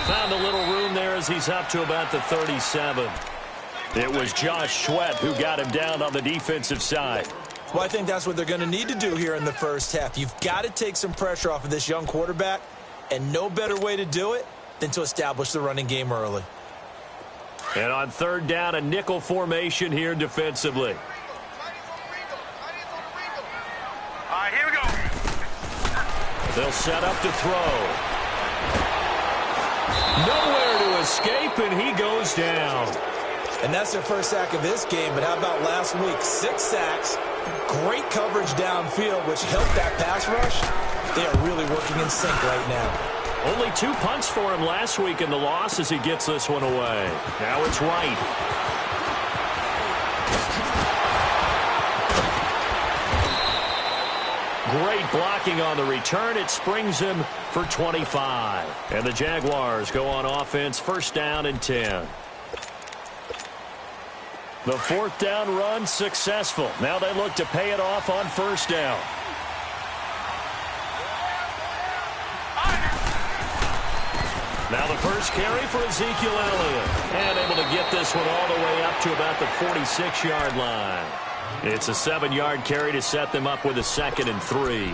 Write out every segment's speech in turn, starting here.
Found a little room there as he's up to about the 37. It was Josh Sweat who got him down on the defensive side. Well, I think that's what they're going to need to do here in the first half. You've got to take some pressure off of this young quarterback, and no better way to do it than to establish the running game early. And on third down, a nickel formation here defensively. All right, here we go. They'll set up to throw. Nowhere to escape, and he goes down. And that's their first sack of this game, but how about last week? 6 sacks, great coverage downfield, which helped that pass rush. They are really working in sync right now. Only 2 punts for him last week in the loss as he gets this one away. Now it's right. Great blocking on the return. It springs him for 25. And the Jaguars go on offense, first down and 10. The fourth down run successful. Now they look to pay it off on first down. Now the first carry for Ezekiel Elliott. And able to get this one all the way up to about the 46-yard line. It's a 7-yard carry to set them up with a 2nd and 3.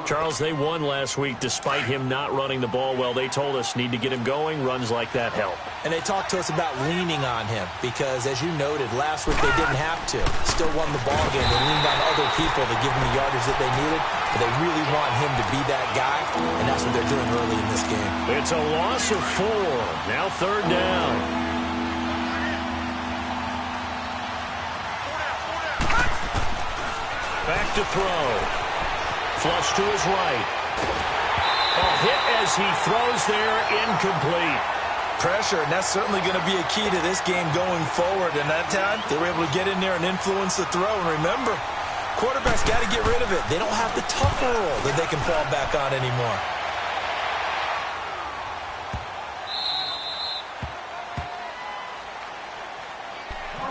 Charles, they won last week despite him not running the ball well. They told us need to get him going. Runs like that help. And they talked to us about leaning on him because, as you noted, last week they didn't have to. Still won the ball game. They leaned on other people to give them the yardage that they needed. But they really want him to be that guy, and that's what they're doing early in this game. It's a loss of 4. Now third down. Back to throw. Flush to his right. A hit as he throws there, incomplete. Pressure, and that's certainly going to be a key to this game going forward. And that time, they were able to get in there and influence the throw. And remember, quarterbacks got to get rid of it. They don't have the tough role that they can fall back on anymore.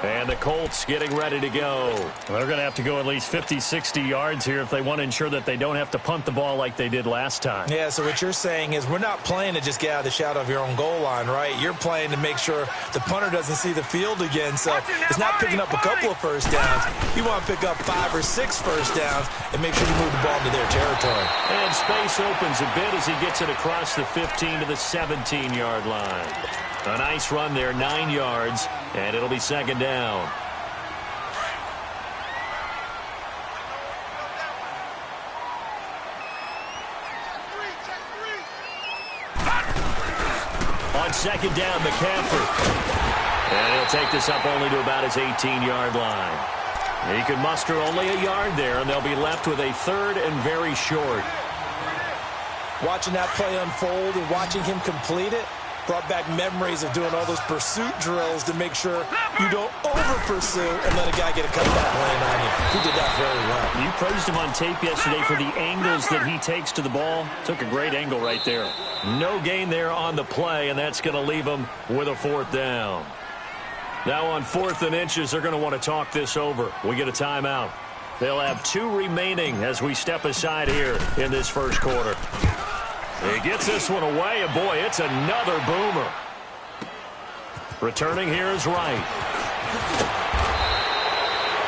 And the Colts getting ready to go. They're going to have to go at least 50, 60 yards here if they want to ensure that they don't have to punt the ball like they did last time. Yeah, so what you're saying is we're not playing to just get out of the shadow of your own goal line, right? You're playing to make sure the punter doesn't see the field again. So it's not picking up a couple of first downs. You want to pick up 5 or 6 first downs and make sure you move the ball into their territory. And space opens a bit as he gets it across the 15 to the 17-yard line. A nice run there, 9 yards, and it'll be 2nd down. On 2nd down, McCaffrey. And he'll take this up only to about his 18-yard line. He can muster only a yard there, and they'll be left with a 3rd and very short. Watching that play unfold and watching him complete it brought back memories of doing all those pursuit drills to make sure you don't over-pursue and let a guy get a cutback lane on you. He did that very well. You praised him on tape yesterday for the angles that he takes to the ball. Took a great angle right there. No gain there on the play, and that's going to leave him with a 4th down. Now on 4th and inches, they're going to want to talk this over. We get a timeout. They'll have 2 remaining as we step aside here in this first quarter. He gets this one away, and boy, it's another boomer. Returning here is Wright.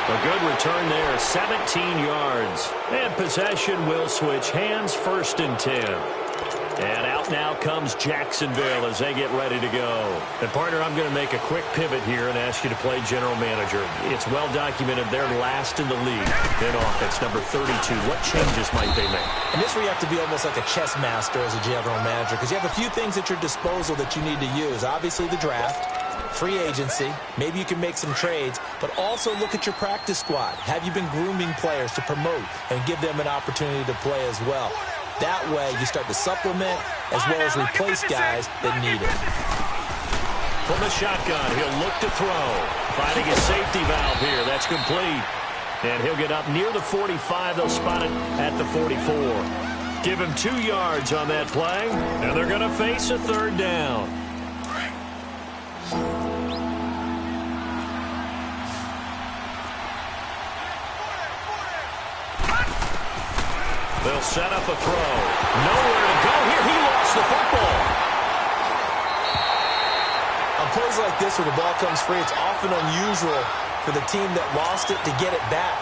A good return there, 17 yards. And possession will switch hands, 1st and 10. And out now comes Jacksonville as they get ready to go. And, partner, I'm going to make a quick pivot here and ask you to play general manager. It's well documented they're last in the league in offense, number 32. What changes might they make? And this where you have to be almost like a chess master as a general manager because you have a few things at your disposal that you need to use. Obviously, the draft, free agency, maybe you can make some trades, but also look at your practice squad. Have you been grooming players to promote and give them an opportunity to play as well? That way, you start to supplement as well as replace guys that need it. From the shotgun, he'll look to throw. Finding his safety valve here. That's complete. And he'll get up near the 45. They'll spot it at the 44. Give him 2 yards on that play, and they're going to face a 3rd down. They'll set up a throw. Nowhere to go here. He lost the football. like this, when the ball comes free, it's often unusual for the team that lost it to get it back.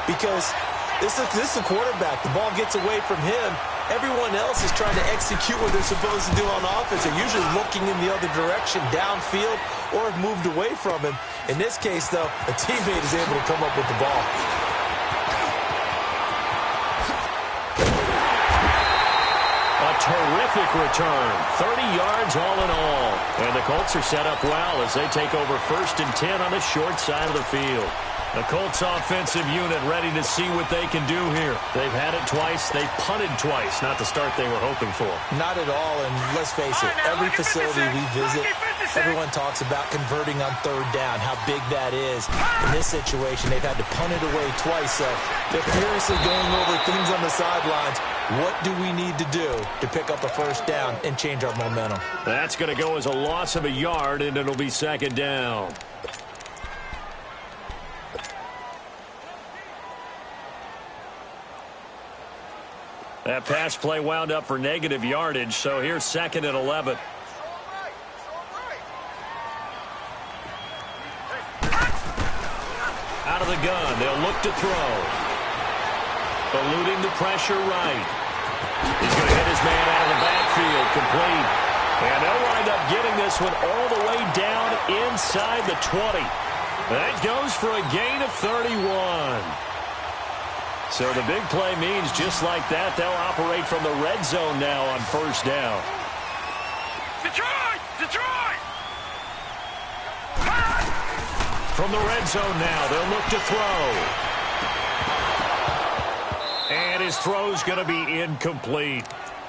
Because this is a quarterback. The ball gets away from him. Everyone else is trying to execute what they're supposed to do on offense. They're usually looking in the other direction, downfield, or have moved away from him. In this case, though, a teammate is able to come up with the ball. A terrific return. 30 yards all in all. And the Colts are set up well as they take over 1st and 10 on the short side of the field. The Colts offensive unit ready to see what they can do here. They've had it twice. They've punted twice. Not the start they were hoping for. Not at all, and let's face it, every facility we visit, everyone talks about converting on 3rd down, how big that is. In this situation, they've had to punt it away twice, so they're furiously going over things on the sidelines. What do we need to do to pick up a 1st down and change our momentum? That's going to go as a loss of a yard, and it'll be 2nd down. That pass play wound up for negative yardage, so here's 2nd and 11. Out of the gun, they'll look to throw. Eluding the pressure right. He's going to hit his man out of the backfield, complete. And they'll wind up getting this one all the way down inside the 20. That goes for a gain of 31. So the big play means just like that, they'll operate from the red zone now on 1st down. Detroit! Detroit! From the red zone now, they'll look to throw. And his throw's going to be incomplete.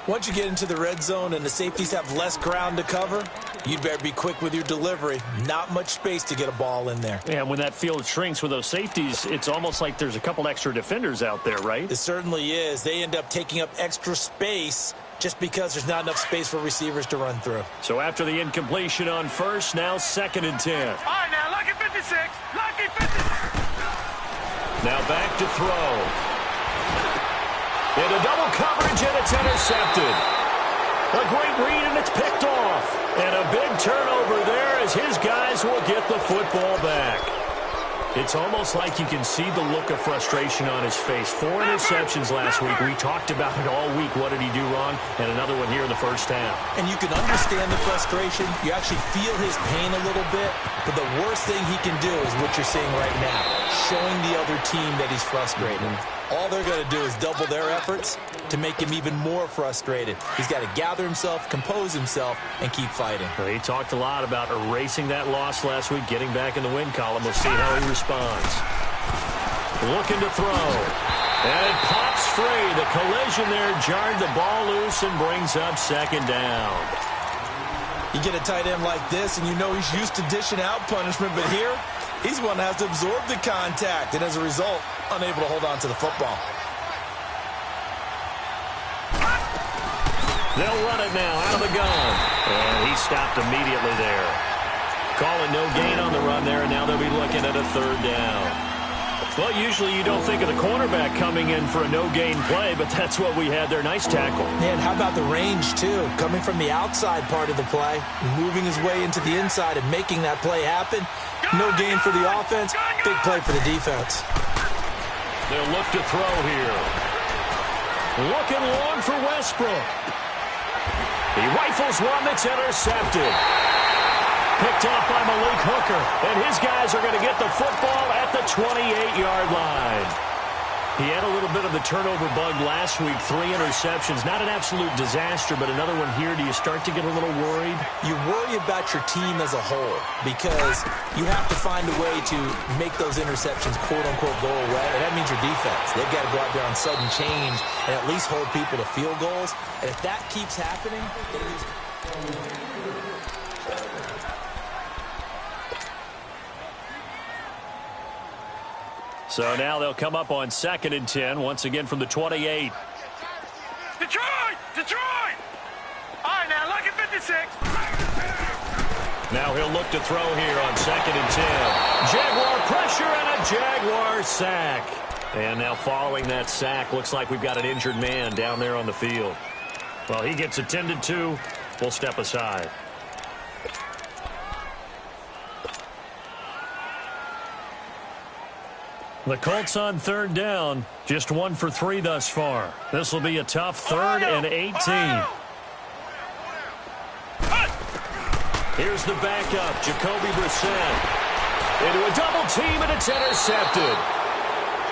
Once you get into the red zone and the safeties have less ground to cover, you'd better be quick with your delivery. Not much space to get a ball in there. Yeah, when that field shrinks with those safeties, it's almost like there's a couple extra defenders out there, right? It certainly is. They end up taking up extra space just because there's not enough space for receivers to run through. So after the incompletion on 1st, now 2nd and 10. All right, now, lucky 56. Lucky 56. Now back to throw. Into double coverage, and it's intercepted. A great read, and it's picked off. And a big turnover there as his guys will get the football back. It's almost like you can see the look of frustration on his face. 4 interceptions last week. We talked about it all week. What did he do wrong? And another one here in the 1st half. And you can understand the frustration. You actually feel his pain a little bit. But the worst thing he can do is what you're seeing right now, showing the other team that he's frustrated. All they're going to do is double their efforts to make him even more frustrated. He's got to gather himself, compose himself, and keep fighting. Well, he talked a lot about erasing that loss last week, getting back in the win column. We'll see how he responds. Looking to throw. And it pops free. The collision there jarred the ball loose and brings up 2nd down. You get a tight end like this, and you know he's used to dishing out punishment, but here, he's one that has to absorb the contact, and as a result, unable to hold on to the football. They'll run it now out of the gun. And he stopped immediately there. Calling no gain on the run there, and now they'll be looking at a 3rd down. Well, usually you don't think of the cornerback coming in for a no-gain play, but that's what we had there. Nice tackle. And how about the range, too? Coming from the outside part of the play, moving his way into the inside and making that play happen. No gain for the offense, big play for the defense. They'll look to throw here. Looking long for Westbrook. He rifles one that's intercepted. Picked off by Malik Hooker. And his guys are going to get the football at the 28-yard line. He had a little bit of the turnover bug last week. 3 interceptions. Not an absolute disaster, but another one here. Do you start to get a little worried? You worry about your team as a whole because you have to find a way to make those interceptions, quote-unquote, go away. And that means your defense. They've got to go out there on sudden change and at least hold people to field goals. And if that keeps happening, it is... So now they'll come up on 2nd and 10, once again from the 28. Detroit! Detroit! All right, now, lucky 56. Now he'll look to throw here on 2nd and 10. Jaguar pressure and a Jaguar sack. And now following that sack, looks like we've got an injured man down there on the field. Well, he gets attended to. We'll step aside. The Colts on third down, just 1 for 3 thus far. This will be a tough 3rd and 18. Here's the backup, Jacoby Brissett. Into a double team, and it's intercepted.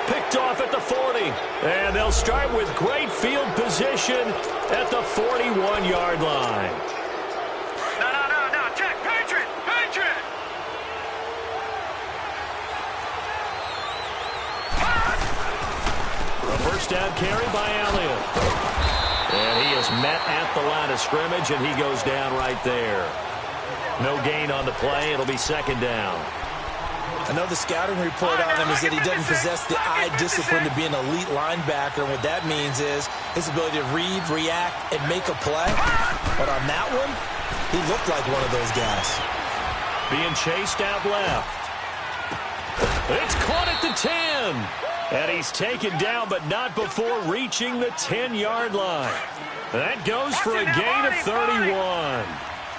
Picked off at the 40. And they'll start with great field position at the 41-yard line. No. Check. Patriot. A first down carry by Elliott. And he is met at the line of scrimmage, and he goes down right there. No gain on the play. It'll be 2nd down. I know the scouting report on him is that he doesn't possess the eye discipline to be an elite linebacker. And what that means is his ability to read, react, and make a play. But on that one, he looked like one of those guys. Being chased out left. It's caught at the 10. And he's taken down, but not before reaching the 10-yard line. That goes for a gain of 31.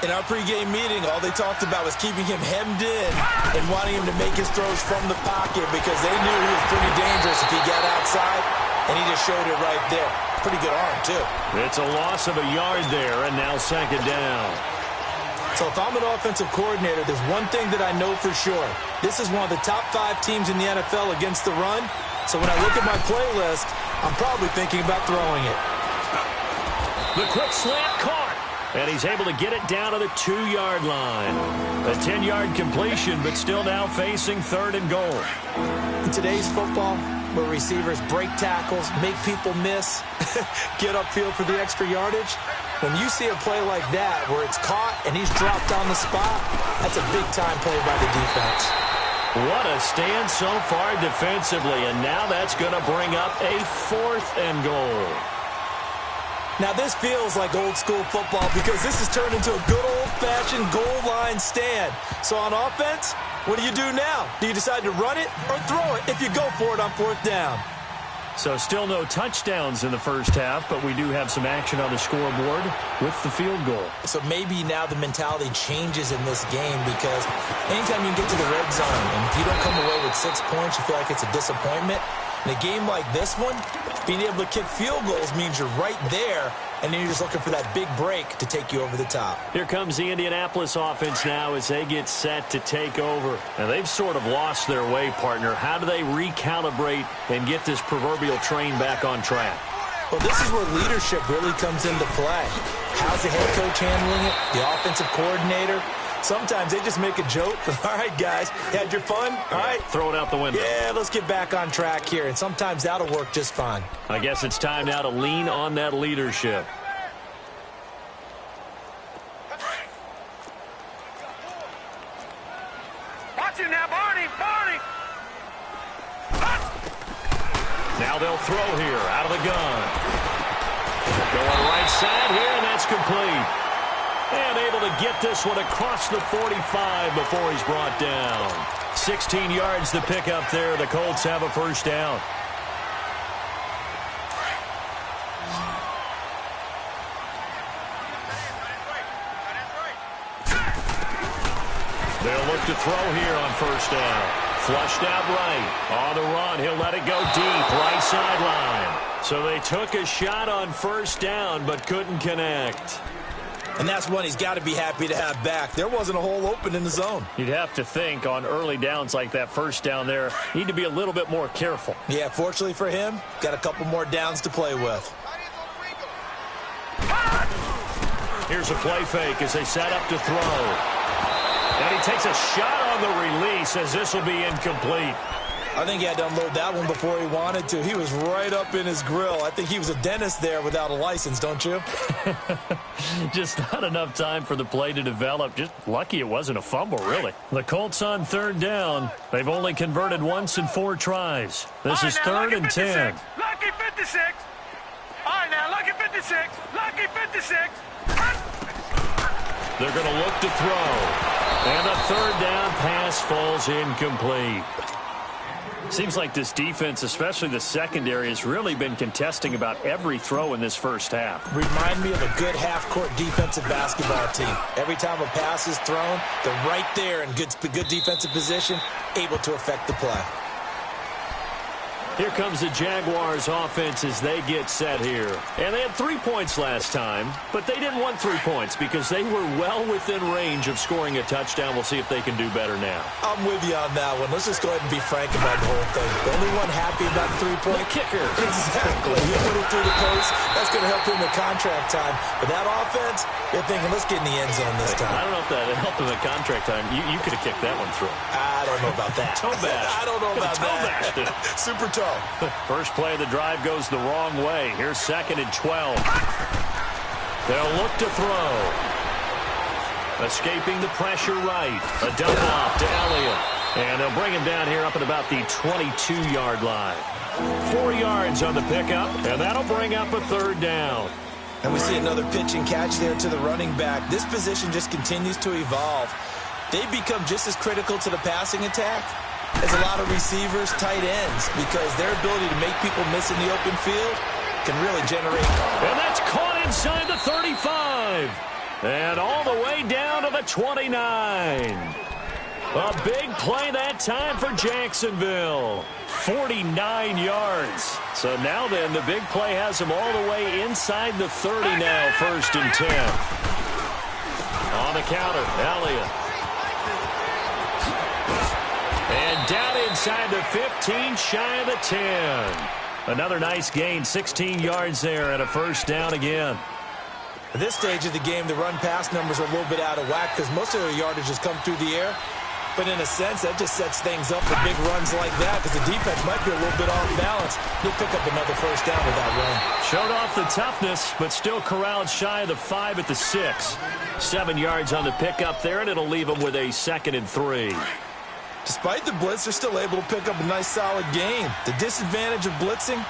In our pregame meeting, all they talked about was keeping him hemmed in and wanting him to make his throws from the pocket because they knew he was pretty dangerous if he got outside, and he just showed it right there. Pretty good arm, too. It's a loss of a yard there, and now 2nd down. So if I'm an offensive coordinator, there's one thing that I know for sure. This is one of the top 5 teams in the NFL against the run. So when I look at my playlist, I'm probably thinking about throwing it. The quick slant caught. And he's able to get it down to the 2-yard line. A 10-yard completion, but still now facing 3rd and goal. In today's football, where receivers break tackles, make people miss, get upfield for the extra yardage, when you see a play like that where it's caught and he's dropped on the spot, that's a big-time play by the defense. What a stand so far defensively, and now that's going to bring up a 4th and goal. Now, this feels like old-school football because this has turned into a good old-fashioned goal line stand. So on offense, what do you do now? Do you decide to run it or throw it if you go for it on 4th down? So still no touchdowns in the first half, but we do have some action on the scoreboard with the field goal. So maybe now the mentality changes in this game because anytime you can get to the red zone, and if you don't come away with 6 points, you feel like it's a disappointment. In a game like this one, being able to kick field goals means you're right there, and then you're just looking for that big break to take you over the top. Here comes the Indianapolis offense now as they get set to take over. And they've sort of lost their way, partner. How do they recalibrate and get this proverbial train back on track? Well, this is where leadership really comes into play. How's the head coach handling it? The offensive coordinator? Sometimes they just make a joke. All right, guys, you had your fun? All right. Throw it out the window. Yeah, let's get back on track here. And sometimes that'll work just fine. I guess it's time now to lean on that leadership. Watch it now, Barney. Now they'll throw here out of the gun. Going right side here, and that's complete. And able to get this one across the 45 before he's brought down. 16 yards to pick up there. The Colts have a first down. They'll look to throw here on first down. Flushed out right. On the run, he'll let it go deep. Right sideline. So they took a shot on first down, but couldn't connect. And that's one he's got to be happy to have back. There wasn't a hole open in the zone. You'd have to think on early downs like that first down there, need to be a little bit more careful. Yeah, fortunately for him, got a couple more downs to play with. Here's a play fake as they set up to throw. And he takes a shot on the release as this will be incomplete. I think he had to unload that one before he wanted to. He was right up in his grill. I think he was a dentist there without a license, don't you? Just not enough time for the play to develop. Just lucky it wasn't a fumble, really. The Colts on third down. They've only converted once in 4 tries. This is 3rd and 10. Lucky 56. All right, now, lucky 56. Lucky 56. They're going to look to throw. And the 3rd down pass falls incomplete. Seems like this defense, especially the secondary, has really been contesting about every throw in this first half. Remind me of a good half-court defensive basketball team. Every time a pass is thrown, they're right there in good defensive position, able to affect the play. Here comes the Jaguars offense as they get set here. And they had 3 points last time, but they didn't want 3 points because they were well within range of scoring a touchdown. We'll see if they can do better now. I'm with you on that one. Let's just go ahead and be frank about the whole thing. The only one happy about the 3-point kicker. Exactly. He put it through the post. That's going to help him in contract time. But that offense, they're thinking, let's get in the end zone this time. I don't know if that helped him in contract time. You could have kicked that one through. I don't know about that. Toe bash. I don't know about that. Super toe. First play of the drive goes the wrong way. Here's 2nd and 12. They'll look to throw. Escaping the pressure right. A dump off to Elliott. And they'll bring him down here up at about the 22-yard line. 4 yards on the pickup, and that'll bring up a 3rd down. And we see another pitch and catch there to the running back. This position just continues to evolve. They become just as critical to the passing attack as a lot of receivers, tight ends, because their ability to make people miss in the open field can really generate. And that's caught inside the 35. And all the way down to the 29. A big play that time for Jacksonville. 49 yards. So now then, the big play has them all the way inside the 30 now, 1st and 10. On the counter, Elliott. And down inside the 15, shy of the 10. Another nice gain, 16 yards there and a 1st down again. At this stage of the game, the run-pass numbers are a little bit out of whack because most of their yardage has come through the air. But in a sense, that just sets things up for big runs like that because the defense might be a little bit off balance. He'll pick up another 1st down with that run. Showed off the toughness, but still corralled shy of the 5 at the 6. 7 yards on the pickup there, and it'll leave them with a 2nd and 3. Despite the blitz, they're still able to pick up a nice, solid gain. The disadvantage of blitzing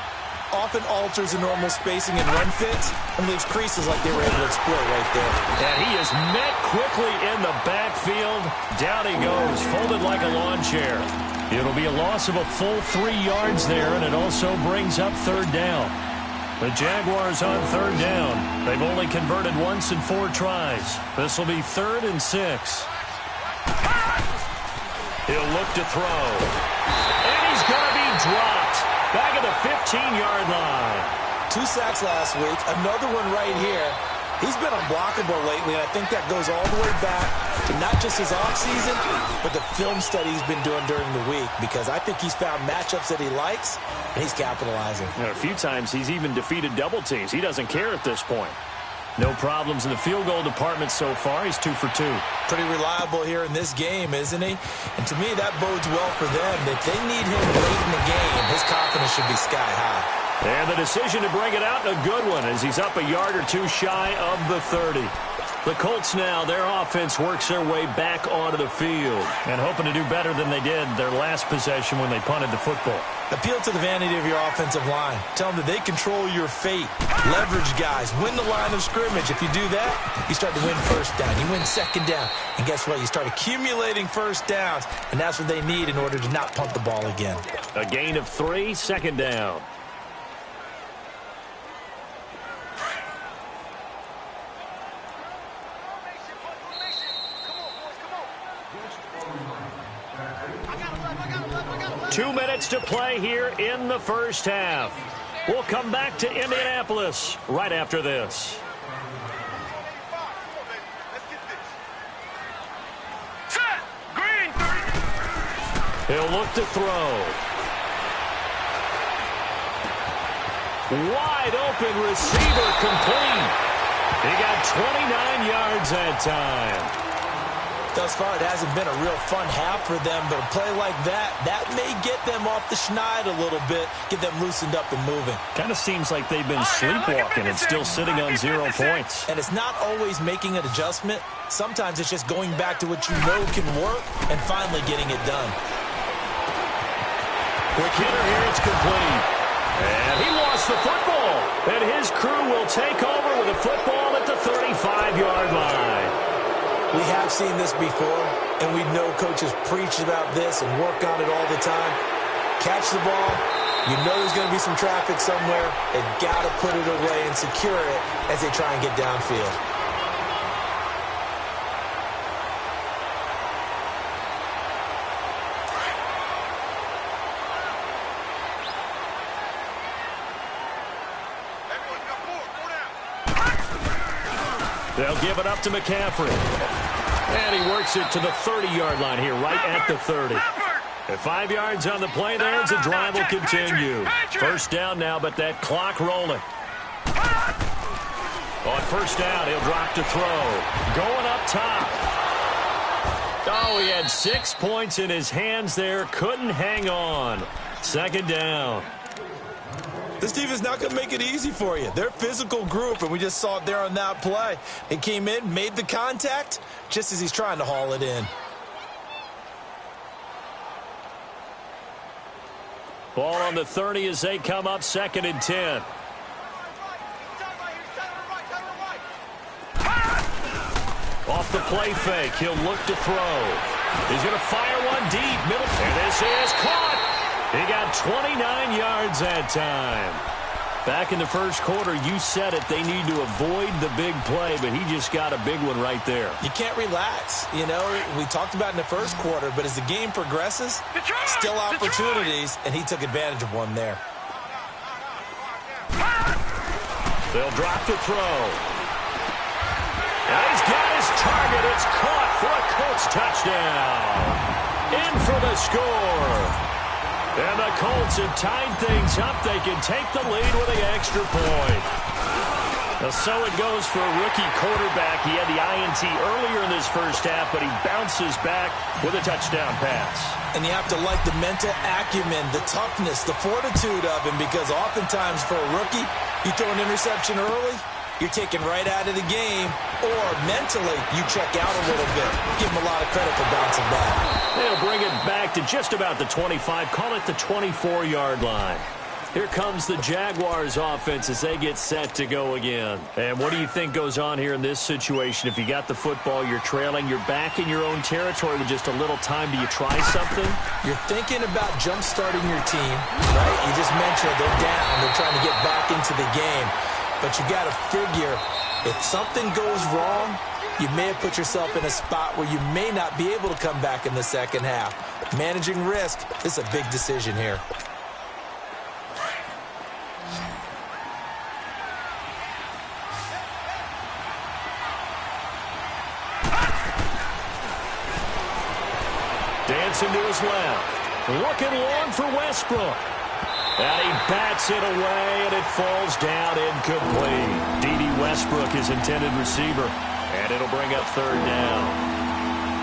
often alters the normal spacing and run fits and leaves creases like they were able to exploit right there. And he is met quickly in the backfield. Down he goes, folded like a lawn chair. It'll be a loss of a full 3 yards there, and it also brings up 3rd down. The Jaguars on 3rd down. They've only converted once in 4 tries. This will be 3rd and 6. He'll look to throw. And he's going to be dropped. Back at the 15-yard line. 2 sacks last week. Another one right here. He's been unblockable lately, and I think that goes all the way back to not just his offseason, but the film study he's been doing during the week, because I think he's found matchups that he likes, and he's capitalizing. A few times he's even defeated double teams. He doesn't care at this point. No problems in the field goal department so far. He's 2 for 2. Pretty reliable here in this game, isn't he? And to me, that bodes well for them. If they need him late in the game, his confidence should be sky high. And the decision to bring it out, a good one, as he's up a yard or 2 shy of the 30. The Colts now, their offense works their way back onto the field and hoping to do better than they did their last possession when they punted the football. Appeal to the vanity of your offensive line. Tell them that they control your fate. Leverage guys. Win the line of scrimmage. If you do that, you start to win 1st down. You win 2nd down. And guess what? You start accumulating 1st downs, and that's what they need in order to not punt the ball again. A gain of 3, 2nd down. Two minutes to play here in the 1st half. We'll come back to Indianapolis right after this. Set! Green! He'll look to throw. Wide open receiver complete. He got 29 yards that time. Thus far, it hasn't been a real fun half for them, but a play like that may get them off the schneid a little bit, get them loosened up and moving. Kind of seems like they've been sleepwalking and still sitting on 0 points. And it's not always making an adjustment. Sometimes it's just going back to what you know can work and finally getting it done. Quick hitter here, it's complete. And he lost the football. And his crew will take over with a football at the 35-yard line. We have seen this before, and we know coaches preach about this and work on it all the time. Catch the ball. You know there's going to be some traffic somewhere. They've got to put it away and secure it as they try and get downfield. They'll give it up to McCaffrey. And he works it to the 30-yard line here, right at the 30. At 5 yards on the play there, the drive will continue. First down now, but that clock rolling. On first down, he'll drop to throw. Going up top. Oh, he had 6 points in his hands there. Couldn't hang on. Second down. This team is not going to make it easy for you. They're a physical group, and we just saw it there on that play. He came in, made the contact, just as he's trying to haul it in. Ball on the 30 as they come up, 2nd and 10. Off the play fake, he'll look to throw. He's going to fire one deep, middle, and this is caught. He got 29 yards that time. Back in the first quarter, you said it, they need to avoid the big play, but he just got a big one right there. You can't relax. You know, we talked about in the first quarter, but as the game progresses, still opportunities, and he took advantage of one there. They'll drop to throw. And he's got his target. It's caught for a Colts touchdown. In for the score. And the Colts have tied things up. They can take the lead with the extra point. Now, so it goes for a rookie quarterback. He had the INT earlier in this first half, but he bounces back with a touchdown pass. And you have to like the mental acumen, the toughness, the fortitude of him, because oftentimes for a rookie, you throw an interception early, you're taken right out of the game, or mentally you check out a little bit. Give him a lot of credit for bouncing back. They'll bring it back to just about the 25, call it the 24-yard line. Here comes the Jaguars offense as they get set to go again. And what do you think goes on here in this situation? If you got the football, you're trailing, you're back in your own territory with just a little time. Do you try something? You're thinking about jump-starting your team, right? You just mentioned they're down. They're trying to get back into the game. But you got to figure, if something goes wrong, you may have put yourself in a spot where you may not be able to come back in the second half. Managing risk is a big decision here. Dancing to his left. Looking long for Westbrook. And he bats it away, and it falls down incomplete. D.D. Westbrook, his intended receiver. And it'll bring up third down.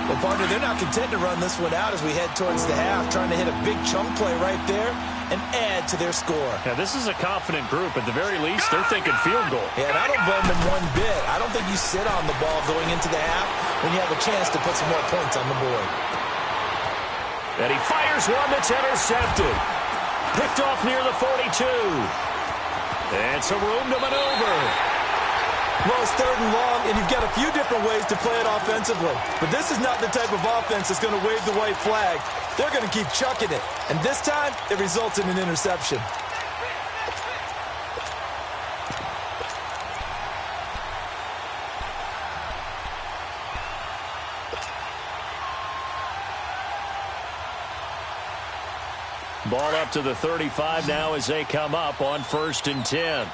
Well, partner, they're not content to run this one out as we head towards the half, trying to hit a big chunk play right there and add to their score. Yeah, this is a confident group. At the very least, they're thinking field goal. Yeah, and I don't blame them one bit. I don't think you sit on the ball going into the half when you have a chance to put some more points on the board. And he fires one that's intercepted. Picked off near the 42. And some room to maneuver. Well, it's 3rd and long, and you've got a few different ways to play it offensively. But this is not the type of offense that's going to wave the white flag. They're going to keep chucking it. And this time, it results in an interception. Ball up to the 35 now as they come up on 1st and 10.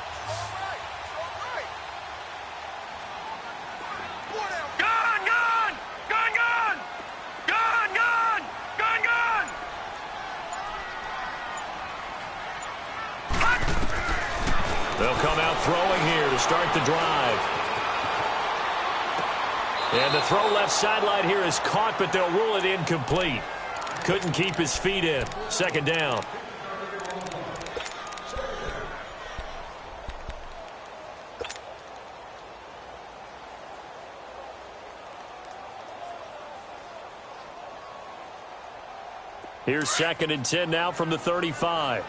They'll come out throwing here to start the drive. And the throw left sideline here is caught, but they'll rule it incomplete. Couldn't keep his feet in. 2nd down. Here's 2nd and 10 now from the 35.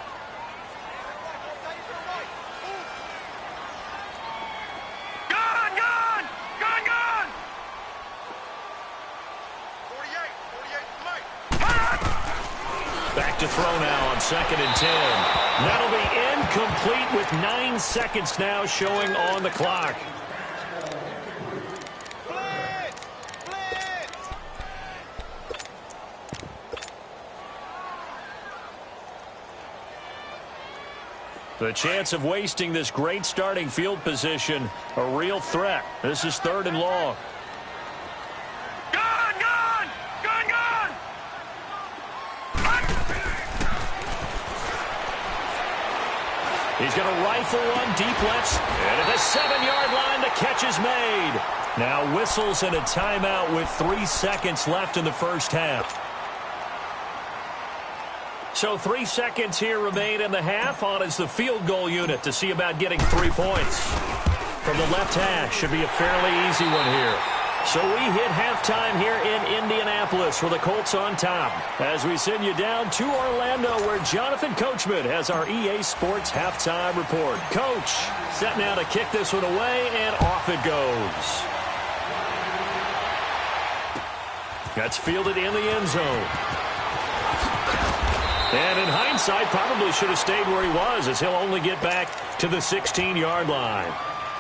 Back to throw now on 2nd and 10. That'll be incomplete with 9 seconds now showing on the clock. The chance of wasting this great starting field position, a real threat. This is 3rd and long. Gun, gun! Gun, gun! He's going to rifle one deep left. And at the 7-yard line, the catch is made. Now whistles and a timeout with 3 seconds left in the first half. So 3 seconds here remain in the half. On is the field goal unit to see about getting 3 points. From the left hash, should be a fairly easy one here. So we hit halftime here in Indianapolis with the Colts on top. As we send you down to Orlando, where Jonathan Coachman has our EA Sports halftime report. Coach, set now to kick this one away, and off it goes. That's fielded in the end zone. And in hindsight, probably should have stayed where he was, as he'll only get back to the 16-yard line.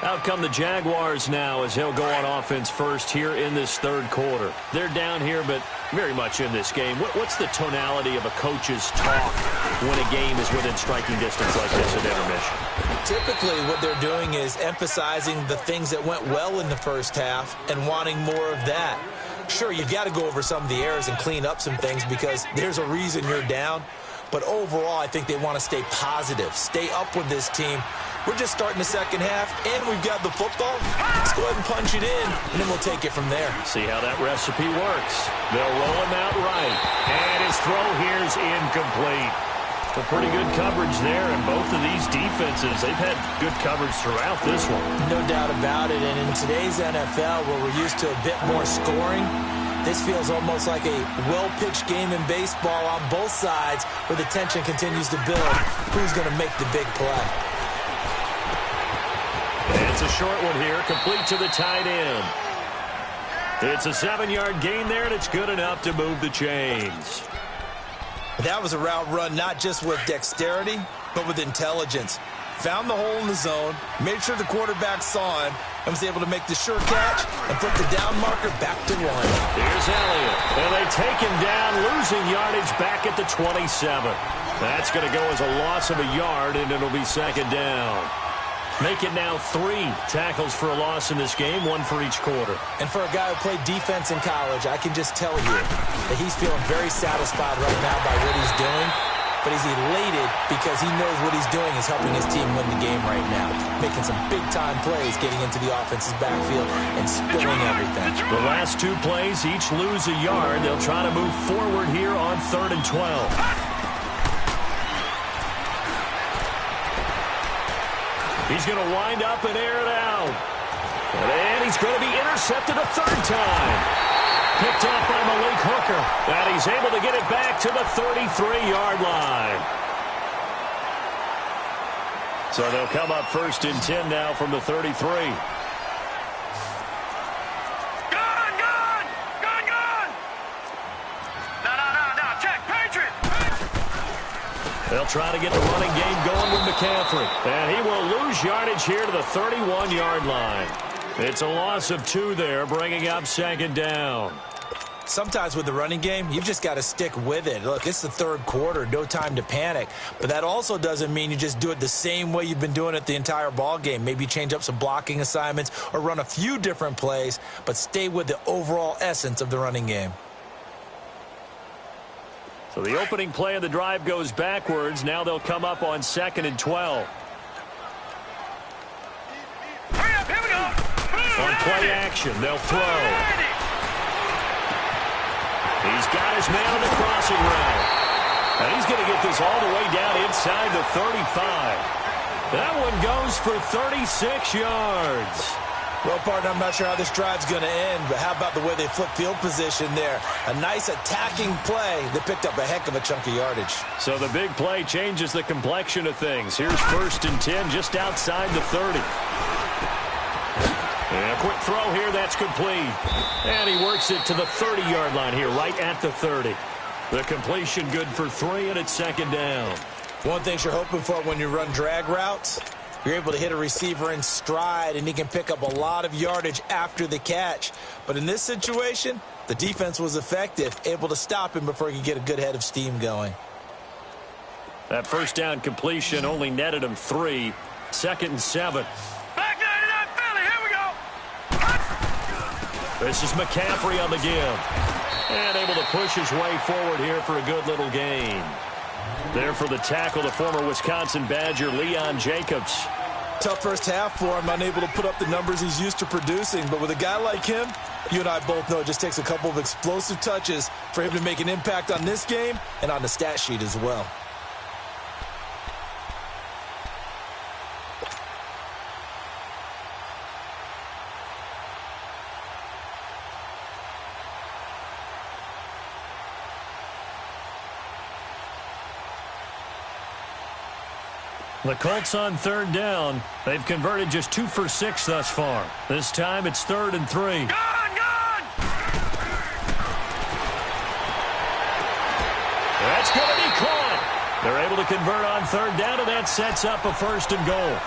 Out come the Jaguars now as they'll go on offense first here in this 3rd quarter. They're down here, but very much in this game. What's the tonality of a coach's talk when a game is within striking distance like this at intermission? Typically, what they're doing is emphasizing the things that went well in the first half and wanting more of that. Sure, you've got to go over some of the errors and clean up some things because there's a reason you're down. But overall, I think they want to stay positive, stay up with this team. We're just starting the second half, and we've got the football. Let's go ahead and punch it in, and then we'll take it from there. See how that recipe works. They'll roll him out right. And his throw here's incomplete. Well, pretty good coverage there, and both of these defenses, they've had good coverage throughout this one. No doubt about it, and in today's NFL, where we're used to a bit more scoring, this feels almost like a well-pitched game in baseball on both sides where the tension continues to build. Who's going to make the big play? It's a short one here, complete to the tight end. It's a 7-yard gain there, and it's good enough to move the chains. That was a route run not just with dexterity, but with intelligence. Found the hole in the zone, made sure the quarterback saw him, and was able to make the sure catch and put the down marker back to 1. Here's Elliott, and they take him down, losing yardage back at the 27. That's going to go as a loss of a yard, and it'll be 2nd down. Make it now 3 tackles for a loss in this game, 1 for each quarter. And for a guy who played defense in college, I can just tell you that he's feeling very satisfied right now by what he's doing. But he's elated because he knows what he's doing is helping his team win the game right now. Making some big-time plays, getting into the offense's backfield and spilling everything. The last 2 plays each lose a yard. They'll try to move forward here on 3rd and 12. He's going to wind up and air it out. And he's going to be intercepted a 3rd time. Picked off by Malik Hooker. And he's able to get it back to the 33-yard line. So they'll come up 1st and 10 now from the 33. Gun, gun! Gun, gun! No, check, Patriot! They'll try to get the running game going with McCaffrey. And he will lose yardage here to the 31-yard line. It's a loss of 2 there, bringing up 2nd down. Sometimes with the running game, you've just got to stick with it. Look, it's the 3rd quarter, no time to panic. But that also doesn't mean you just do it the same way you've been doing it the entire ball game. Maybe change up some blocking assignments or run a few different plays, but stay with the overall essence of the running game. So the opening play of the drive goes backwards. Now they'll come up on 2nd and 12. Hurry up, here we go! On play action, they'll throw. He's got his man on the crossing route. And he's going to get this all the way down inside the 35. That one goes for 36 yards. Well, partner, I'm not sure how this drive's going to end, but how about the way they flip field position there? A nice attacking play that picked up a heck of a chunk of yardage. So the big play changes the complexion of things. Here's 1st and 10 just outside the 30. And a quick throw here, that's complete. And he works it to the 30-yard line here, right at the 30. The completion good for 3, and it's 2nd down. One thing you're hoping for when you run drag routes, you're able to hit a receiver in stride, and he can pick up a lot of yardage after the catch. But in this situation, the defense was effective, able to stop him before he could get a good head of steam going. That first down completion only netted him 3. 2nd and 7. Back 99 Philly, here we go. This is McCaffrey on the give. And able to push his way forward here for a good little gain. There for the tackle, the former Wisconsin Badger, Leon Jacobs. Tough first half for him, unable to put up the numbers he's used to producing. But with a guy like him, you and I both know it just takes a couple of explosive touches for him to make an impact on this game and on the stat sheet as well. The Colts on 3rd down. They've converted just 2 for 6 thus far. This time it's 3rd and 3. Gone! That's going to be caught. They're able to convert on 3rd down, and that sets up a 1st and goal.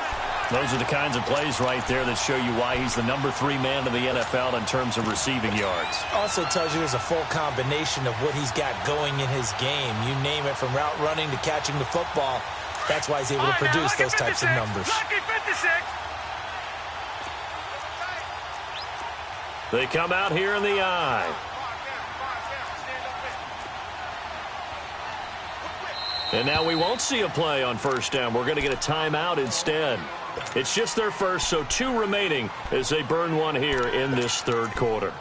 Those are the kinds of plays right there that show you why he's the number 3 man in the NFL in terms of receiving yards. Also tells you there's a full combination of what he's got going in his game. You name it, from route running to catching the football. That's why he's able to produce those types of numbers. Lucky 56. They come out here in the eye. And now we won't see a play on 1st down. We're going to get a timeout instead. It's just their first, so 2 remaining as they burn one here in this 3rd quarter.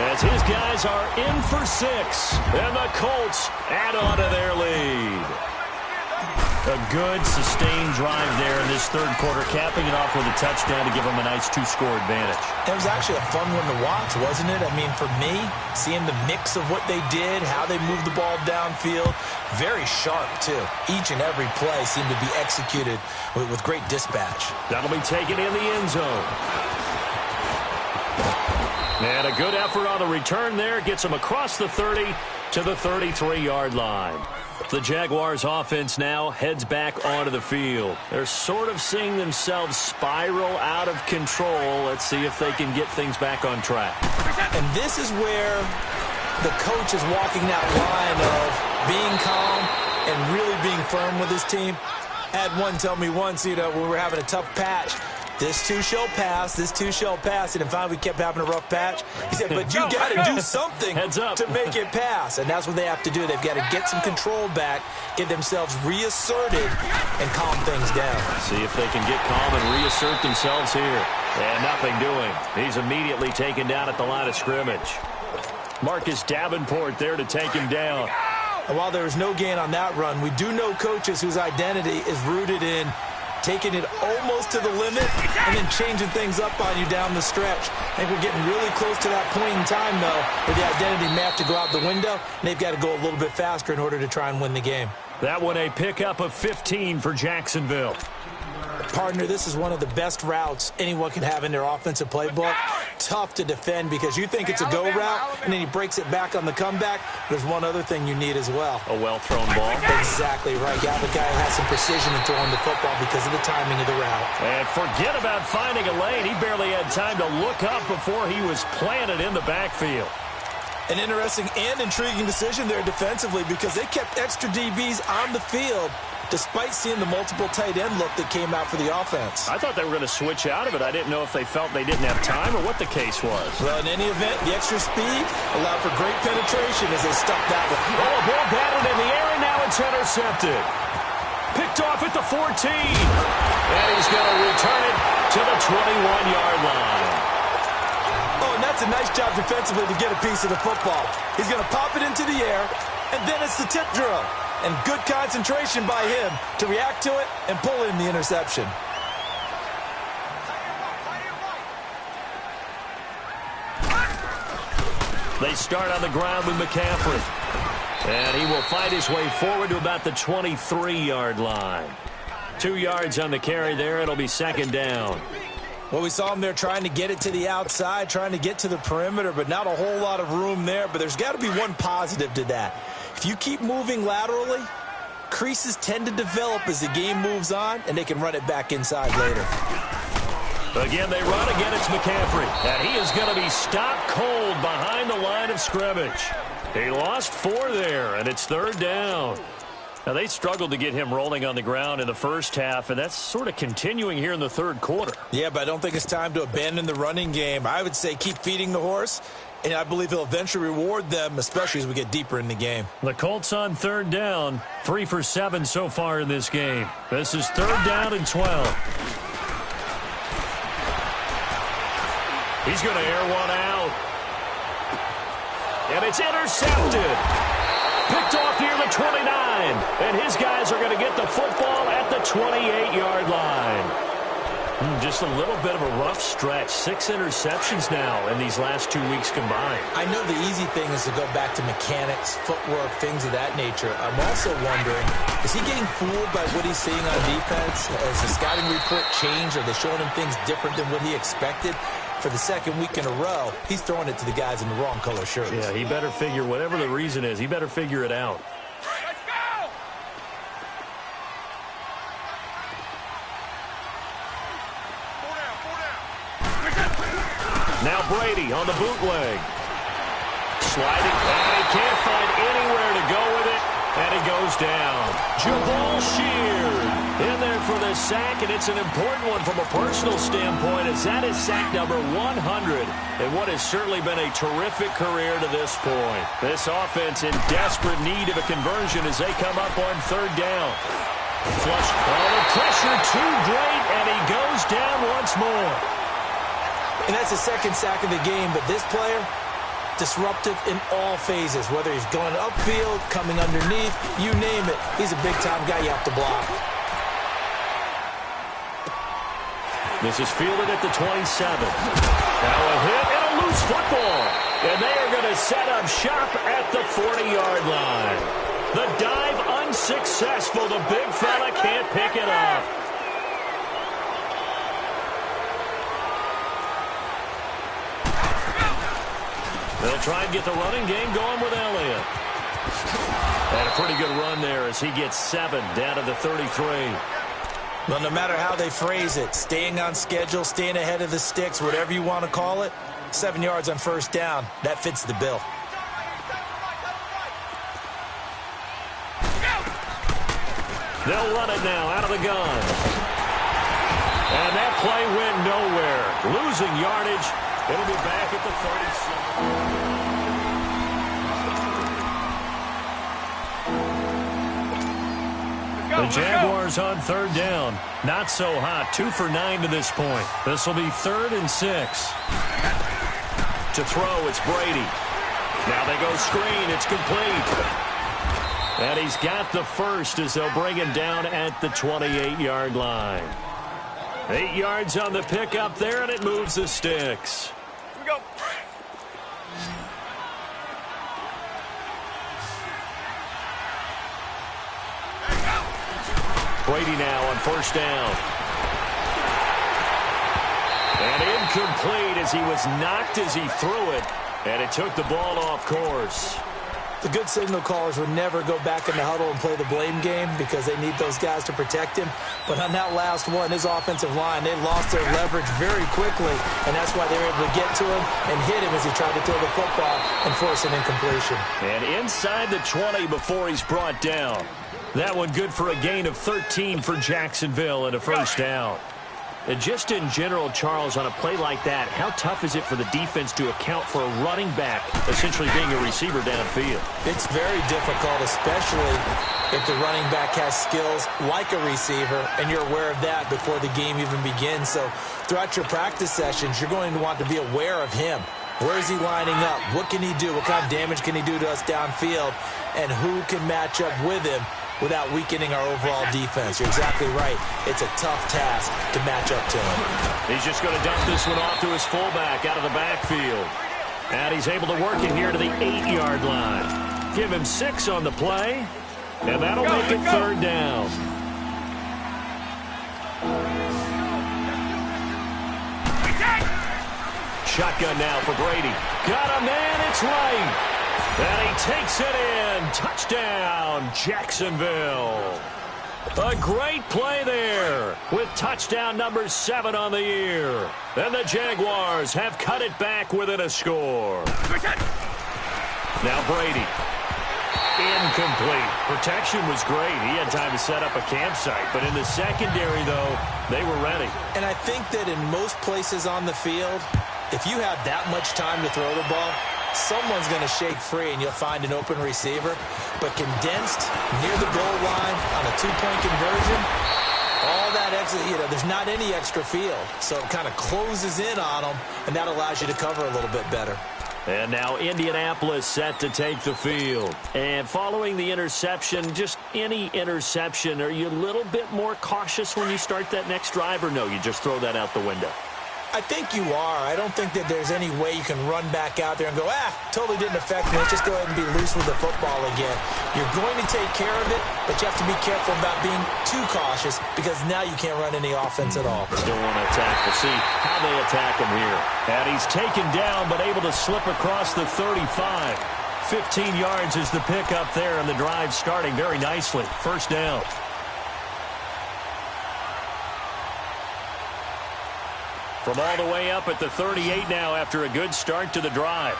As his guys are in for 6, and the Colts add on to their lead. A good, sustained drive there in this 3rd quarter, capping it off with a touchdown to give them a nice 2-score advantage. It was actually a fun one to watch, wasn't it? I mean, for me, seeing the mix of what they did, how they moved the ball downfield, very sharp, too. Each and every play seemed to be executed with great dispatch. That'll be taken in the end zone. And a good effort on the return there. Gets them across the 30 to the 33-yard line. The Jaguars offense now heads back onto the field. They're sort of seeing themselves spiral out of control. Let's see if they can get things back on track. And this is where the coach is walking that line of being calm and really being firm with his team. I had one tell me once, when we were having a tough patch, this too shall pass, this too shall pass. And finally, we kept having a rough patch. He said, but you got to do something to make it pass. And that's what they have to do. They've got to get some control back, get themselves reasserted, and calm things down. See if they can get calm and reassert themselves here. And nothing doing. He's immediately taken down at the line of scrimmage. Marcus Davenport there to take him down. And while there is no gain on that run, we do know coaches whose identity is rooted in taking it almost to the limit and then changing things up on you down the stretch. I think we're getting really close to that point in time, though, where the identity may have to go out the window, and they've got to go a little bit faster in order to try and win the game. That one a pickup of 15 for Jacksonville. Partner, this is one of the best routes anyone can have in their offensive playbook. Tough to defend because you think it's a go route, and then he breaks it back on the comeback. There's one other thing you need as well. A well-thrown ball. Exactly right. You have a guy who has some precision in throwing the football because of the timing of the route. And forget about finding a lane. He barely had time to look up before he was planted in the backfield. An interesting and intriguing decision there defensively because they kept extra DBs on the field despite seeing the multiple tight end look that came out for the offense. I thought they were going to switch out of it. I didn't know if they felt they didn't have time or what the case was. Well, in any event, the extra speed allowed for great penetration as they stuffed that one. Oh, a ball batted in the air, and now it's intercepted. Picked off at the 14. And he's going to return it to the 21-yard line. Oh, and that's a nice job defensively to get a piece of the football. He's going to pop it into the air, and then it's the tip drill. And good concentration by him to react to it and pull in the interception. They start on the ground with McCaffrey. And he will fight his way forward to about the 23-yard line. 2 yards on the carry there. It'll be second down. Well, we saw him there trying to get it to the outside, trying to get to the perimeter, but not a whole lot of room there. But there's got to be one positive to that. If you keep moving laterally, creases tend to develop as the game moves on, and they can run it back inside later. Again, they run. Again, it's McCaffrey. And he is going to be stopped cold behind the line of scrimmage. He lost 4 there, and it's 3rd down. Now, they struggled to get him rolling on the ground in the first half, and that's sort of continuing here in the 3rd quarter. Yeah, but I don't think it's time to abandon the running game. I would say keep feeding the horse, and I believe he'll eventually reward them, especially as we get deeper in the game. The Colts on 3rd down, 3 for 7 so far in this game. This is 3rd down and 12. He's going to air one out. And it's intercepted. Picked off near the 29. And his guys are going to get the football at the 28-yard line. Just a little bit of a rough stretch. 6 interceptions now in these last 2 weeks combined. I know the easy thing is to go back to mechanics, footwork, things of that nature. I'm also wondering, is he getting fooled by what he's seeing on defense? Has the scouting report changed? Are they showing him things different than what he expected? For the 2nd week in a row, he's throwing it to the guys in the wrong color shirts. Yeah, he better figure, whatever the reason is, he better figure it out. Let's go! Now Brady on the bootleg. Sliding, and he can't find anywhere to go with it, and he goes down. Jabal Sheard in there for the sack, and it's an important one from a personal standpoint, as that is sack number 100, and what has certainly been a terrific career to this point. This offense in desperate need of a conversion as they come up on 3rd down. Flush, the pressure too great, and he goes down once more. And that's the 2nd sack of the game, but this player, disruptive in all phases, whether he's going upfield, coming underneath, you name it. He's a big-time guy you have to block. This is fielded at the 27. Now a hit and a loose football. And they are going to set up shop at the 40-yard line. The dive unsuccessful. The big fella can't pick it up. They'll try and get the running game going with Elliott. And a pretty good run there as he gets 7 down to the 33. Well, no matter how they phrase it, staying on schedule, staying ahead of the sticks, whatever you want to call it, 7 yards on 1st down, that fits the bill. They'll run it now out of the gun. And that play went nowhere. Losing yardage. It'll be back at the 37. The Jaguars on 3rd down. Not so hot. 2 for 9 to this point. This will be 3rd and 6. To throw, it's Brady. Now they go screen. It's complete. And he's got the first as they'll bring him down at the 28-yard line. 8 yards on the pickup there, and it moves the sticks. Here we go. Brady now on 1st down. And incomplete as he was knocked as he threw it. And it took the ball off course. The good signal callers would never go back in the huddle and play the blame game because they need those guys to protect him. But on that last one, his offensive line, they lost their leverage very quickly, and that's why they were able to get to him and hit him as he tried to throw the football and force an incompletion. And inside the 20 before he's brought down. That one good for a gain of 13 for Jacksonville and a 1st down. And just in general, Charles, on a play like that, how tough is it for the defense to account for a running back essentially being a receiver downfield? It's very difficult, especially if the running back has skills like a receiver, and you're aware of that before the game even begins. So throughout your practice sessions, you're going to want to be aware of him. Where is he lining up? What can he do? What kind of damage can he do to us downfield? And who can match up with him without weakening our overall defense? You're exactly right. It's a tough task to match up to him. He's just going to dump this one off to his fullback out of the backfield. And he's able to work it here to the 8-yard line. Give him 6 on the play, and that'll make it 3rd down. shotgun now for Brady. Got a man, it's right. And he takes it in. Touchdown, Jacksonville. A great play there with touchdown number 7 on the year. And the Jaguars have cut it back within a score. Now Brady. Incomplete. Protection was great. He had time to set up a campsite. But in the secondary, though, they were ready. And I think that in most places on the field, if you have that much time to throw the ball, someone's going to shake free and you'll find an open receiver. But condensed near the goal line on a two-point conversion, all that extra, there's not any extra field. So it kind of closes in on them, and that allows you to cover a little bit better. And now Indianapolis set to take the field. And following the interception, just any interception, are you a little bit more cautious when you start that next drive, or no, you just throw that out the window? I think you are. I don't think that there's any way you can run back out there and go, totally didn't affect me. Let's just go ahead and be loose with the football again. You're going to take care of it, but you have to be careful about being too cautious because now you can't run any offense at all. Still want to attack. We'll see how they attack him here. And he's taken down but able to slip across the 35. 15 yards is the pickup there, and the drive starting very nicely. First down. From all the way up at the 38 now after a good start to the drive.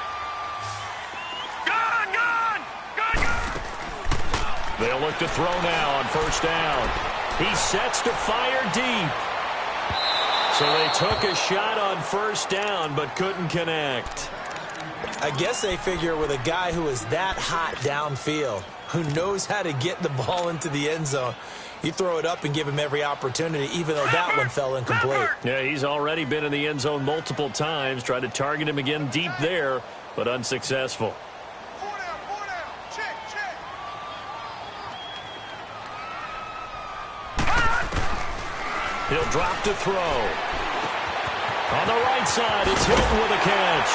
Gone! They'll look to throw now on first down. He sets to fire deep. So they took a shot on first down but couldn't connect. I guess they figure with a guy who is that hot downfield, who knows how to get the ball into the end zone, you throw it up and give him every opportunity, even though that one fell incomplete. Yeah, he's already been in the end zone multiple times. Tried to target him again deep there, but unsuccessful. Four down. Check. He'll drop to throw. On the right side, it's Hilton with a catch.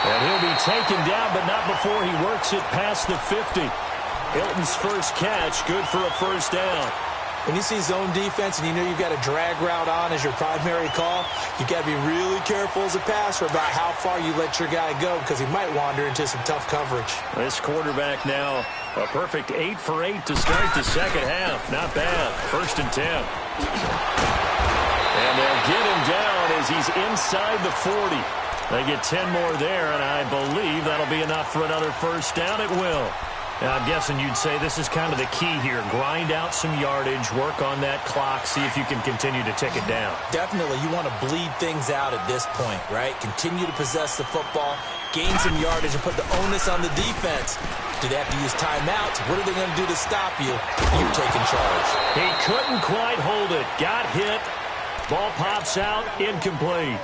And he'll be taken down, but not before he works it past the 50. Hilton's first catch, good for a first down. When you see zone defense and you know you've got a drag route on as your primary call, you've got to be really careful as a passer about how far you let your guy go because he might wander into some tough coverage. This quarterback now, a perfect 8 for 8 to start the second half. Not bad. First and 10. And they'll get him down as he's inside the 40. They get 10 more there, and I believe that'll be enough for another first down. It will. Now, I'm guessing you'd say this is kind of the key here. Grind out some yardage, work on that clock, see if you can continue to tick it down. Definitely. You want to bleed things out at this point, right? Continue to possess the football, gain some yardage, and put the onus on the defense. Do they have to use timeouts? What are they going to do to stop you? You're taking charge. He couldn't quite hold it. Got hit. Ball pops out. Incomplete.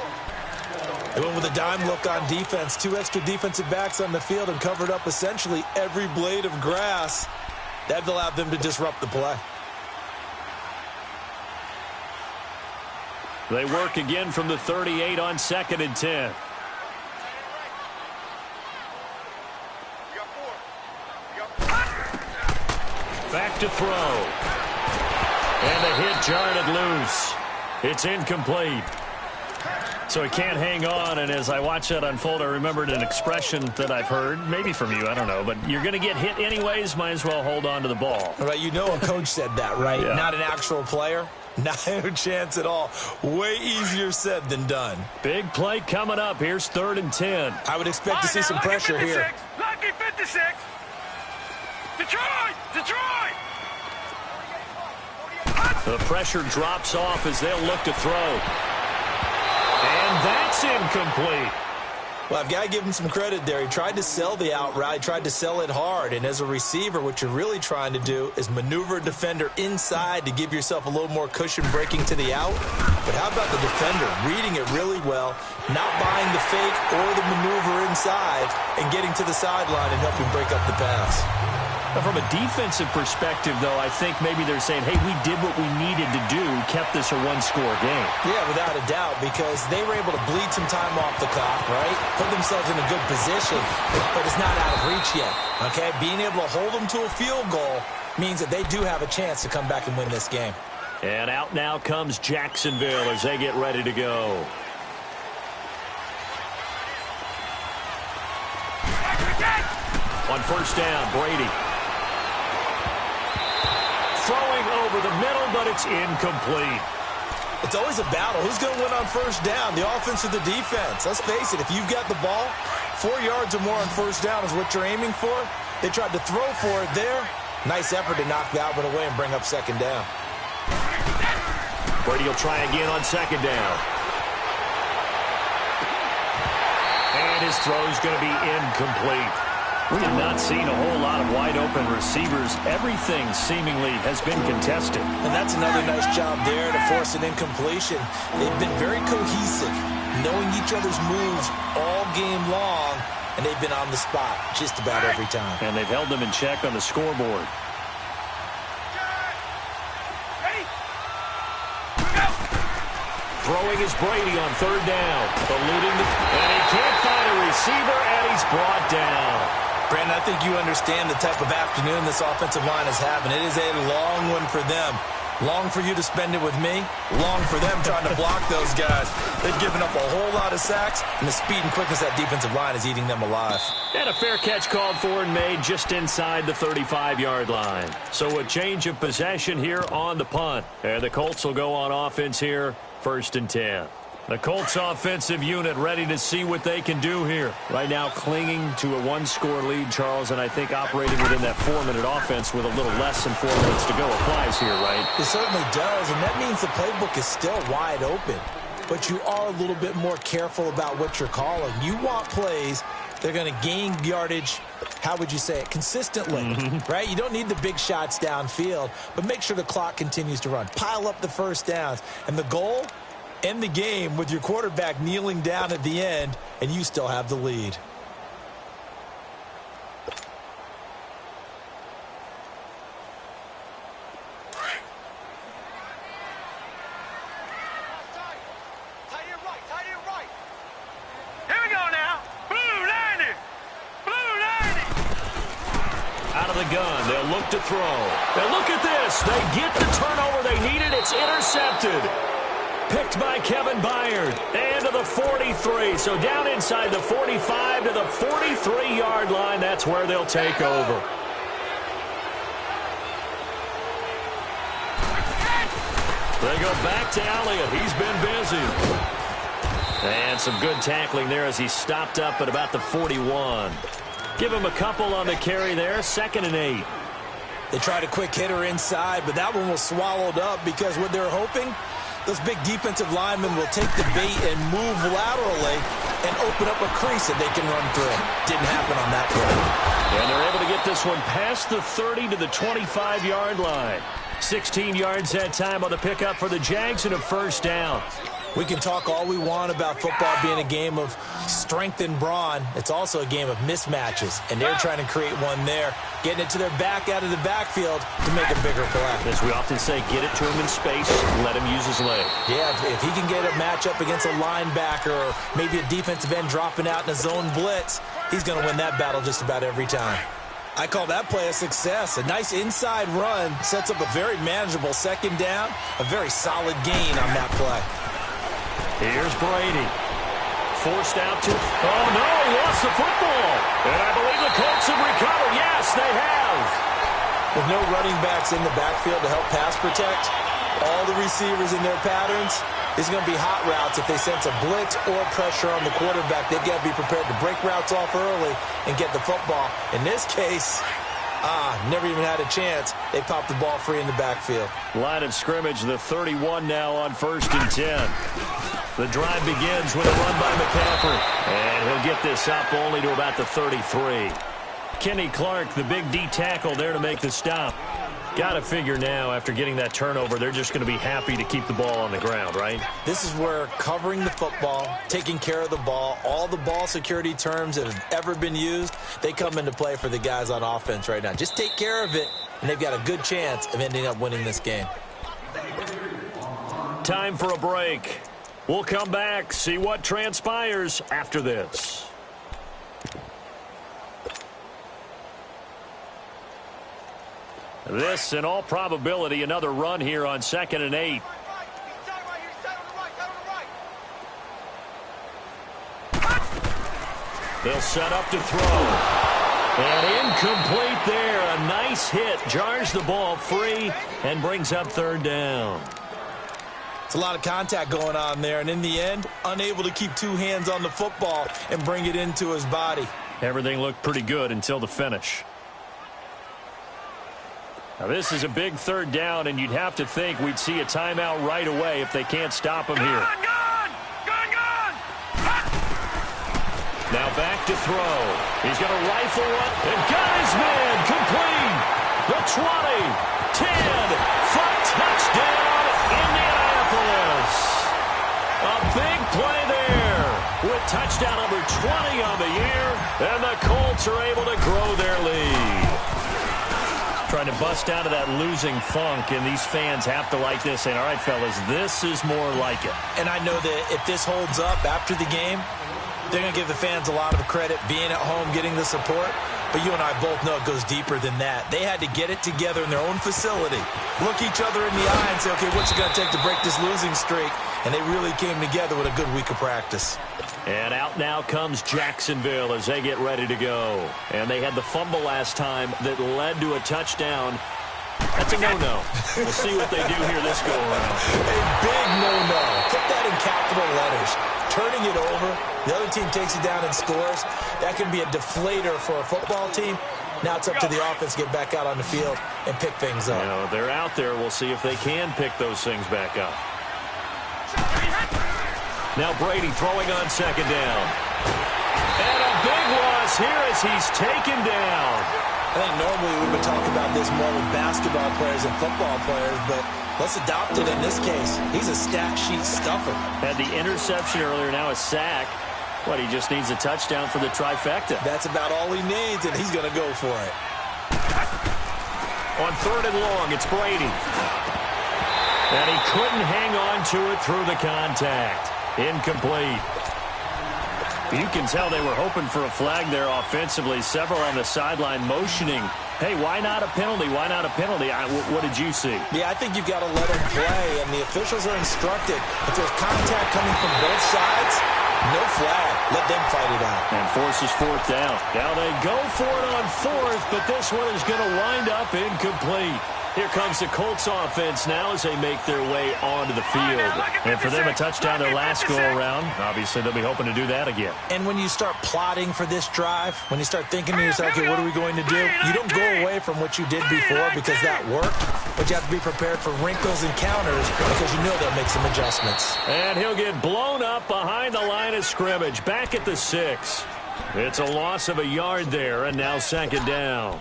They went with a dime look on defense. 2 extra defensive backs on the field and covered up essentially every blade of grass. That allowed them to disrupt the play. They work again from the 38 on 2nd and 10. Back to throw. And the hit jarred it loose. It's incomplete. So he can't hang on, and as I watch that unfold, I remembered an expression that I've heard, maybe from you, I don't know, but you're going to get hit anyways, might as well hold on to the ball. Right, you know a coach said that, right? Yeah. Not an actual player. Not a chance at all. Way easier said than done. Big play coming up. Here's 3rd and 10. I would expect to see some pressure here. Lucky 56. Detroit! The pressure drops off as they'll look to throw. And that's incomplete. Well, I've got to give him some credit there. He tried to sell the out route, tried to sell it hard. And as a receiver, what you're really trying to do is maneuver a defender inside to give yourself a little more cushion breaking to the out. But how about the defender reading it really well, not buying the fake or the maneuver inside, and getting to the sideline and helping break up the pass? Now, from a defensive perspective, though, I think maybe they're saying, hey, we did what we needed to do, kept this a one-score game. Yeah, without a doubt, because they were able to bleed some time off the clock, right? Put themselves in a good position, but it's not out of reach yet, okay? Being able to hold them to a field goal means that they do have a chance to come back and win this game. And out now comes Jacksonville as they get ready to go. On first down, Brady. Throwing over the middle, but it's incomplete. It's always a battle. Who's going to win on first down, the offense or the defense? Let's face it, if you've got the ball, 4 yards or more on first down is what you're aiming for. They tried to throw for it there. Nice effort to knock that one away and bring up second down. Brady will try again on second down. And his throw is going to be incomplete. We have not seen a whole lot of wide-open receivers. Everything seemingly has been contested. And that's another nice job there to force an incompletion. They've been very cohesive, knowing each other's moves all game long, and they've been on the spot just about every time. And they've held them in check on the scoreboard. Throwing is Brady on third down. Eluding and he can't find a receiver, and he's brought down. Brandon, I think you understand the type of afternoon this offensive line is having. It is a long one for them. Long for you to spend it with me. Long for them trying to block those guys. They've given up a whole lot of sacks, and the speed and quickness of that defensive line is eating them alive. And a fair catch called for and made just inside the 35-yard line. So a change of possession here on the punt. And the Colts will go on offense here, 1st and 10. The Colts offensive unit ready to see what they can do here. Right now clinging to a one-score lead, Charles, and I think operating within that 4-minute offense with a little less than 4 minutes to go applies here, right? It certainly does, and that means the playbook is still wide open. But you are a little bit more careful about what you're calling. You want plays they're going to gain yardage, how would you say it, consistently, right? You don't need the big shots downfield, but make sure the clock continues to run. Pile up the first downs. And the goal, end the game with your quarterback kneeling down at the end, and you still have the lead. Gun. They'll look to throw. And look at this. They get the turnover they needed. It's intercepted. Picked by Kevin Byard. And to the 43. So down inside the 45 to the 43-yard line. That's where they'll take over. They go back to Elliott. He's been busy. And some good tackling there as he stopped up at about the 41. Give him a couple on the carry there, 2nd and 8. They tried a quick hitter inside, but that one was swallowed up because what they're hoping, those big defensive linemen will take the bait and move laterally and open up a crease that they can run through. Didn't happen on that play. And they're able to get this one past the 30 to the 25-yard line. 16 yards that time on the pickup for the Jags and a first down. We can talk all we want about football being a game of strength and brawn. It's also a game of mismatches, and they're trying to create one there, getting it to their back out of the backfield to make a bigger play. As we often say, get it to him in space, let him use his leg. Yeah, if he can get a matchup against a linebacker or maybe a defensive end dropping out in a zone blitz, he's going to win that battle just about every time. I call that play a success. A nice inside run sets up a very manageable 2nd down, a very solid gain on that play. Here's Brady. Forced out to... Oh, no, he lost the football. And I believe the Colts have recovered. Yes, they have. With no running backs in the backfield to help pass protect, all the receivers in their patterns, it's going to be hot routes. If they sense a blitz or pressure on the quarterback, they've got to be prepared to break routes off early and get the football. In this case... never even had a chance. They popped the ball free in the backfield. Line of scrimmage, the 31 now on 1st and 10. The drive begins with a run by McCaffrey. And he'll get this up only to about the 33. Kenny Clark, the big D tackle there to make the stop. Got to figure now, after getting that turnover, they're just going to be happy to keep the ball on the ground, right? This is where covering the football, taking care of the ball, all the ball security terms that have ever been used, they come into play for the guys on offense right now. Just take care of it, and they've got a good chance of ending up winning this game. Time for a break. We'll come back, see what transpires after this. This, in all probability, another run here on 2nd and 8. They'll set up to throw. And incomplete there. A nice hit. Jars the ball free and brings up third down. It's a lot of contact going on there, and in the end, unable to keep two hands on the football and bring it into his body. Everything looked pretty good until the finish. Now, this is a big third down, and you'd have to think we'd see a timeout right away if they can't stop him here. Now back to throw. He's going to rifle one and got his man complete. The 20, 10, for touchdown, Indianapolis. A big play there with touchdown number 20 on the year, and the Colts are able to grow their lead. Trying to bust out of that losing funk, and these fans have to like this. Saying, all right, fellas, this is more like it. And I know that if this holds up after the game, they're going to give the fans a lot of credit, being at home, getting the support. But you and I both know it goes deeper than that. They had to get it together in their own facility, look each other in the eye and say, okay, what's it going to take to break this losing streak? And they really came together with a good week of practice. And out now comes Jacksonville as they get ready to go. And they had the fumble last time that led to a touchdown. That's a no-no. We'll see what they do here this go-around. A big no-no. Put that in capital letters. Turning it over, the other team takes it down and scores. That can be a deflator for a football team. Now it's up to the offense to get back out on the field and pick things up. You know, they're out there. We'll see if they can pick those things back up. Now Brady throwing on second down. And a big loss here as he's taken down. I think normally we would talk about this more with basketball players and football players, but let's adopt it in this case. He's a stat sheet stuffer. Had the interception earlier, now a sack. What, he just needs a touchdown for the trifecta. That's about all he needs, and he's going to go for it. On third and long, it's Brady. And he couldn't hang on to it through the contact. Incomplete. You can tell they were hoping for a flag there offensively. Several on the sideline motioning, hey, why not a penalty? Why not a penalty? What did you see? Yeah, I think you've got to let him play, and the officials are instructed. If there's contact coming from both sides, no flag. Let them fight it out. And forces fourth down. Now they go for it on fourth, but this one is going to wind up incomplete. Here comes the Colts offense now as they make their way onto the field. And for them, a touchdown their last go-around. Obviously, they'll be hoping to do that again. And when you start plotting for this drive, when you start thinking to yourself, okay, what are we going to do? You don't go away from what you did before because that worked, but you have to be prepared for wrinkles and counters because you know they'll make some adjustments. And he'll get blown up behind the line of scrimmage, back at the 6. It's a loss of a yard there, and now second down.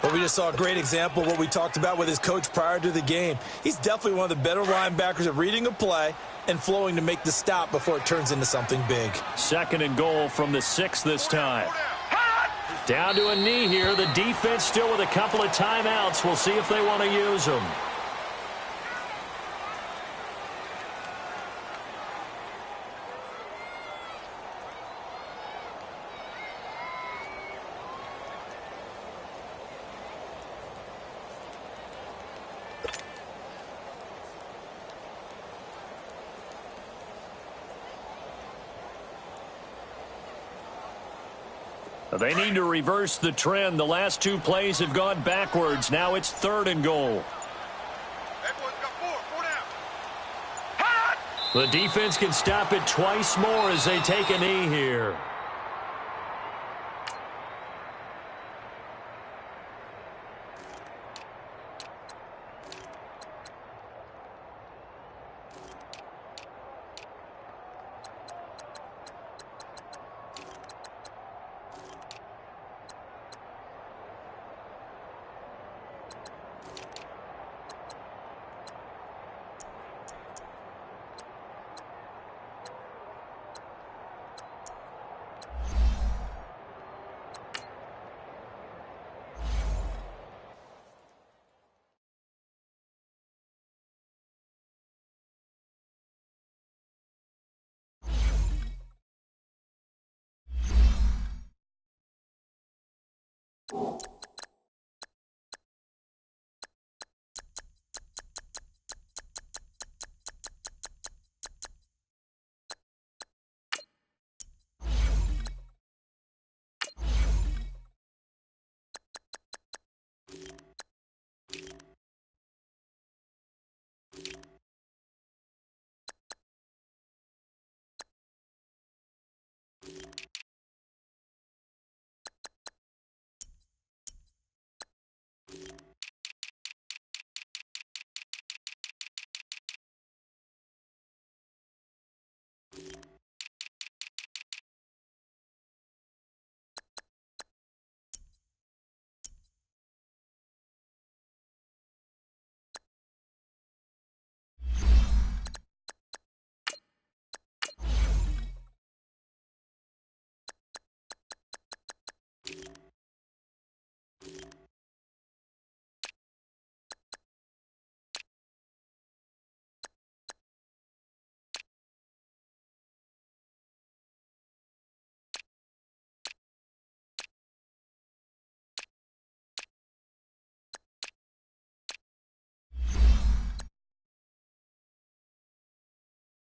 Well, we just saw a great example of what we talked about with his coach prior to the game. He's definitely one of the better linebackers at reading a play and flowing to make the stop before it turns into something big. Second and goal from the 6 this time. Down to a knee here. The defense still with a couple of timeouts. We'll see if they want to use them. They need to reverse the trend. The last two plays have gone backwards. Now it's third and goal. The defense can stop it twice more as they take a knee here.